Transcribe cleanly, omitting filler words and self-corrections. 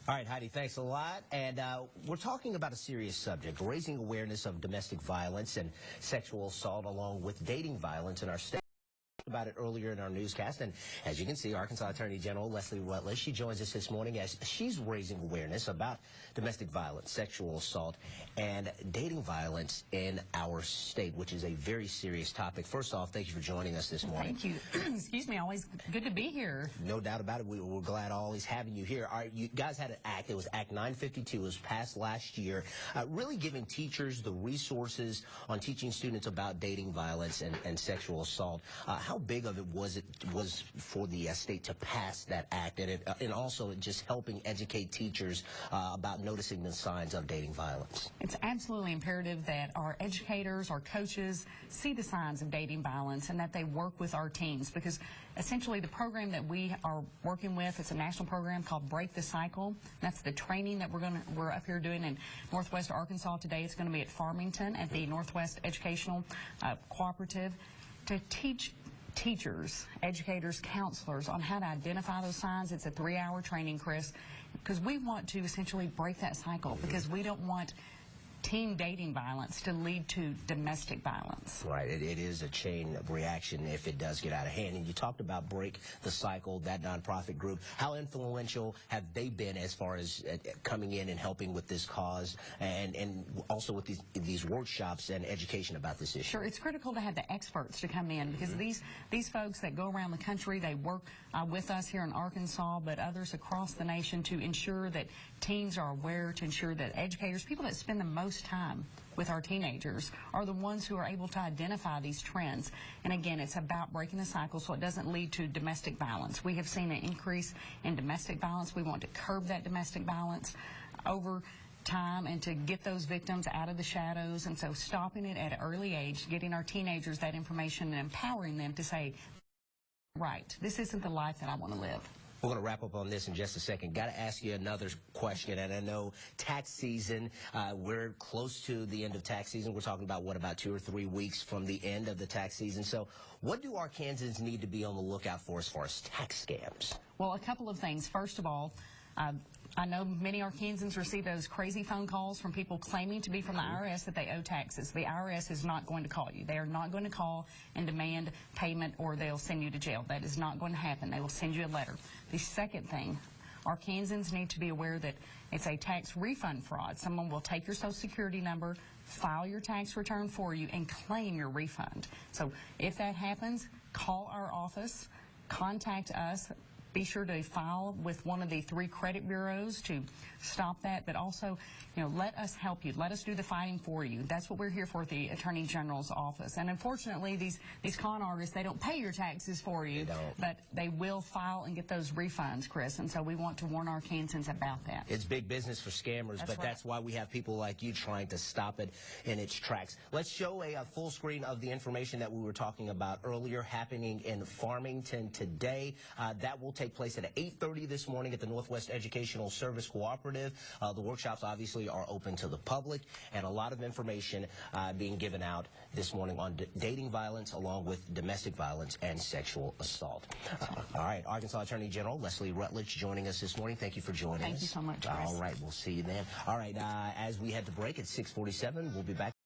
All right, Heidi, thanks a lot. And we're talking about a serious subject, raising awareness of domestic violence and sexual assault along with dating violence in our state. About it earlier in our newscast, and as you can see, Arkansas Attorney General Leslie Rutledge, she joins us this morning as she's raising awareness about domestic violence, sexual assault, and dating violence in our state, which is a very serious topic. First off, thank you for joining us this morning. Thank you. Excuse me, always good to be here. No doubt about it. We're glad always having you here. All right, you guys had an act. It was Act 952. It was passed last year, really giving teachers the resources on teaching students about dating violence and sexual assault. How big of it was for the state to pass that act, and also just helping educate teachers about noticing the signs of dating violence? It's absolutely imperative that our educators, our coaches see the signs of dating violence and that they work with our teams, because essentially the program that we are working with, it's a national program called Break the Cycle. That's the training that we're up here doing in Northwest Arkansas today. It's going to be at Farmington at the Northwest Educational Cooperative to teach teachers, educators, counselors on how to identify those signs. It's a 3-hour training, Chris, because we want to essentially break that cycle, because we don't want teen dating violence to lead to domestic violence. Right. It is a chain of reaction if it does get out of hand. And you talked about Break the Cycle, that nonprofit group. How influential have they been as far as coming in and helping with this cause, and also with these workshops and education about this issue? Sure. It's critical to have the experts to come in, because these folks that go around the country, they work with us here in Arkansas, but others across the nation, to ensure that teens are aware, to ensure that educators, people that spend the most time with our teenagers, are the ones who are able to identify these trends. And again, it's about breaking the cycle so it doesn't lead to domestic violence. We have seen an increase in domestic violence. We want to curb that domestic violence over time and to get those victims out of the shadows. And so stopping it at an early age, getting our teenagers that information and empowering them to say, right, this isn't the life that I want to live. We're going to wrap up on this in just a second. Got to ask you another question, and I know tax season, we're close to the end of tax season. We're talking about, what, about 2 or 3 weeks from the end of the tax season. So what do Arkansans need to be on the lookout for as far as tax scams? Well, a couple of things. First of all, I know many Arkansans receive those crazy phone calls from people claiming to be from the IRS that they owe taxes. The IRS is not going to call you. They are not going to call and demand payment, or they'll send you to jail. That is not going to happen. They will send you a letter. The second thing, Arkansans need to be aware that it's a tax refund fraud. Someone will take your Social Security number, file your tax return for you, and claim your refund. So if that happens, call our office, contact us. Be sure to file with one of the 3 credit bureaus to stop that, but also, let us help you. Let us do the fighting for you. That's what we're here for at the Attorney General's office. And unfortunately, these con artists, they don't pay your taxes for you, but they will file and get those refunds, Chris. And so we want to warn Arkansans about that. It's big business for scammers, but that's why we have people like you trying to stop it in its tracks. Let's show a full screen of the information that we were talking about earlier, happening in Farmington today. That will take place at 8:30 this morning at the Northwest Educational Service Cooperative. The workshops obviously are open to the public, and a lot of information being given out this morning on dating violence along with domestic violence and sexual assault. All right, Arkansas Attorney General Leslie Rutledge joining us this morning. Thank you for joining us. Thank you so much, Chris. All right, we'll see you then. All right, as we head to break at 6:47, we'll be back.